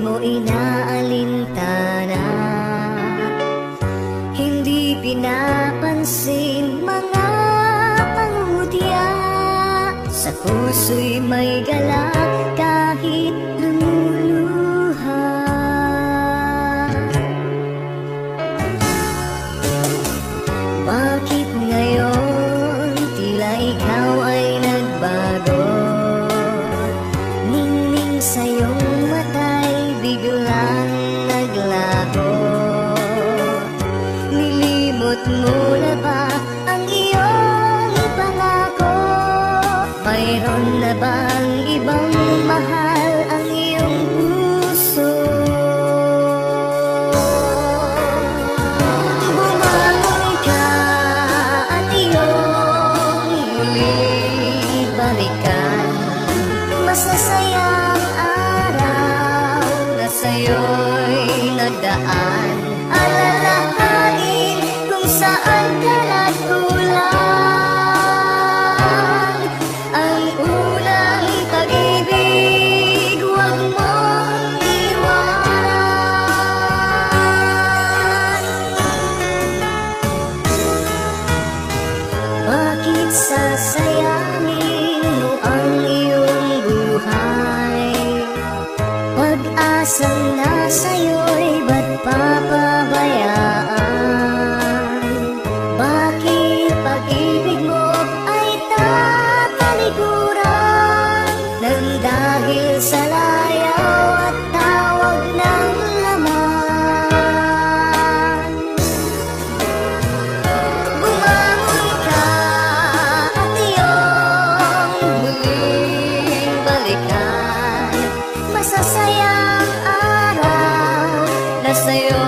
mo inaalintana, hindi pinapansin mga pangungutya. Sa puso'y may galak kahit lumuluha. Bakit ngayon tila ikaw ay nagbago? Ningning sa iyong mata'y biglang naglaho. Nilimot mo na ba ang iyong pangako? Mayroon na bang ibang mahal ang iyong puso? Bumangon ka at iyong muling balikan. Masasayang araw na sa'yo'y nagdaan. Alalahanin kung saan ka nagkulang. Ang unang pag-ibig, huwag mong iwanan. Bakit sasayangin mo ang iyong buhay? Pag-asang nasa'yo'y ba't papabayaan? Bakit pag-ibig mo ay tatalikuran? Nang dahil sa layaw at tawag ng laman. Bumangon ka at iyong muling balikan. Masasayang araw na sa'yo